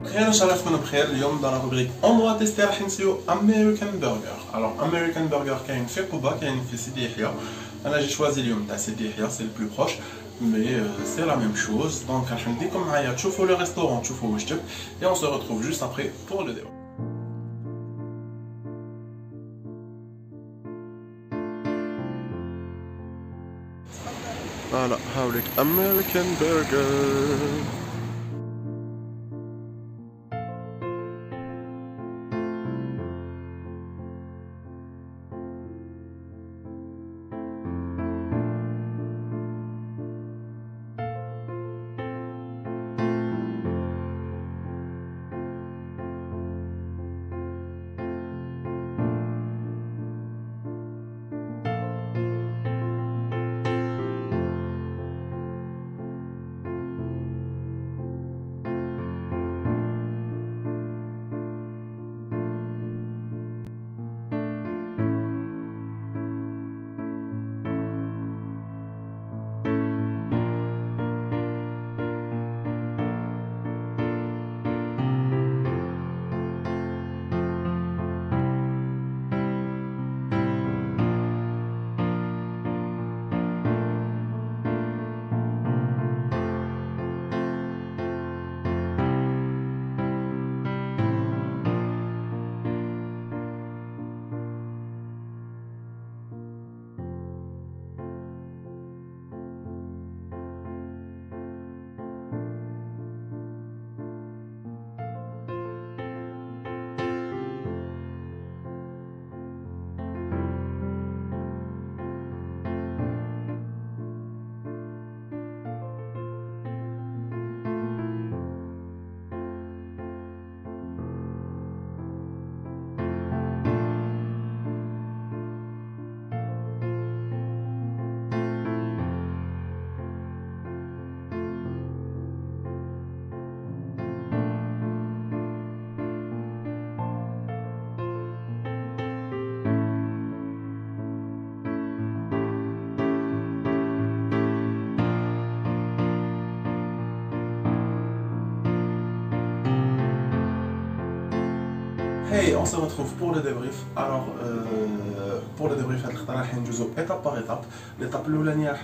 خير شرفتكم بخير. اليوم dans la rubrique on doit tester راح نسيو American Burger. Alors American Burger كاين في قبة كاين في سيدي يحيى. انا جي شوازي اليوم تاع سيدي يحيى سي البلو بروش مي سي لا ميم شوز. دونك راح نديكم معايا تشوفوا لو ريستورون تشوفوا واش جبت et on se retrouve juste après pour le débat. Voilà, هاوليك American Burger. Hey, on se retrouve pour le débrief. Alors, pour le débrief, étape par étape. L'étape l'oulania,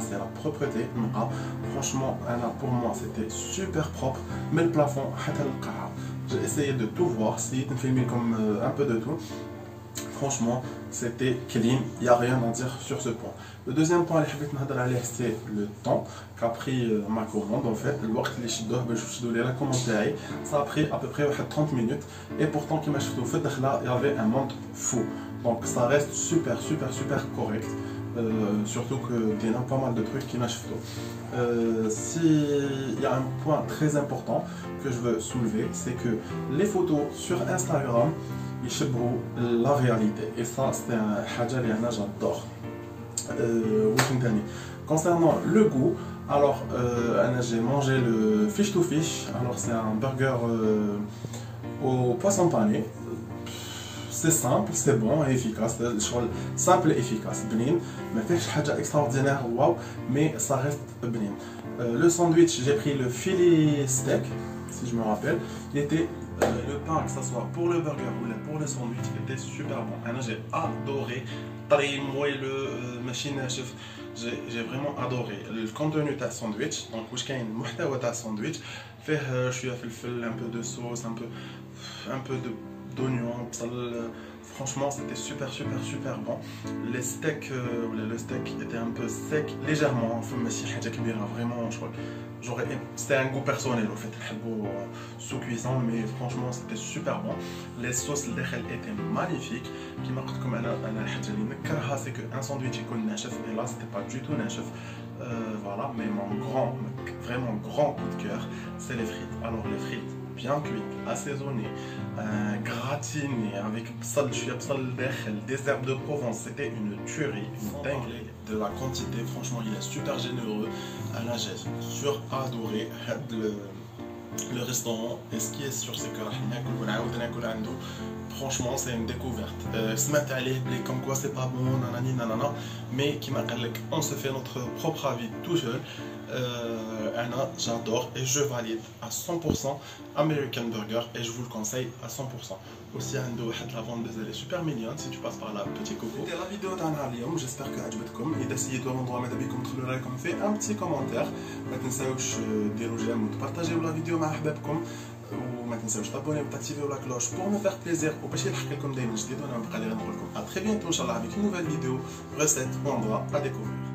c'est la propreté. Franchement, pour moi, c'était super propre. Mais le plafond, j'ai essayé de tout voir, essayé de filmer comme un peu de tout. Franchement, c'était clean, il n'y a rien à dire sur ce point. Le deuxième point, c'est le temps qu'a pris ma commande. En fait, la commande, ça a pris à peu près 30 minutes. Et pourtant, il y avait un monde fou. Donc ça reste super correct. Surtout qu'il y a pas mal de trucs qui m'achètent. S'il y a un point très important que je veux soulever, c'est que les photos sur Instagram, la réalité, et ça c'est un haja que j'adore. Concernant le goût, alors j'ai mangé le fish to fish. Alors c'est un burger au poisson pané. C'est simple, c'est bon et efficace. Simple et efficace, bnin. Mais fait haja extraordinaire, wow, mais ça reste bnin. Le sandwich, j'ai pris le filet steak, si je me rappelle. Il était le pain, que ce soit pour le burger ou pour le sandwich, était super bon. J'ai adoré. Le machine chef, j'ai vraiment adoré le contenu de sandwich. Donc, où je un sandwich, je suis un peu de sauce, un peu d'oignon. Franchement, c'était super bon. Les steaks, le steak était un peu sec, légèrement. Vraiment, c'était un goût personnel en fait. Sous cuisson, mais franchement, c'était super bon. Les sauces étaient magnifiques. Qui m'a dit comme c'est qu'un sandwich est nachef et là, c'était pas du tout nachef. Voilà, mais mon vraiment grand coup de cœur, c'est les frites. Alors les frites bien cuites, assaisonnées, gratinées avec des herbes de Provence, c'était une tuerie, une dinguerie de la quantité. Franchement, il est super généreux. J'ai suradoré le restaurant. Et ce qui est sûr, c'est que franchement, c'est une découverte. Comme quoi c'est pas bon, nanani, nanana, mais qui m'a dit on se fait notre propre avis tout seul. j'adore et je valide à 100% American Burger et je vous le conseille à 100%. Aussi, la vente elle est super mignonne si tu passes par là, petit coco. C'était la vidéo d'Analium, j'espère que عجبتكم. إذا سيتوا l'endroit ماذا بكم تخلوا رايكم في un petit commentaire. ما تنساوش ديروا جيم وتبارطاجيو لا فيديو مع أحبابكم. وما تنساوش تابونيو وتاكتيفيو لا كلوش بور مو فيغ بليزير وباش يلحق لكم دايما جديد. وانا نبقى غير نقول لكم à très bientôt ان شاء الله avec une nouvelle vidéo recette ou endroit à découvrir.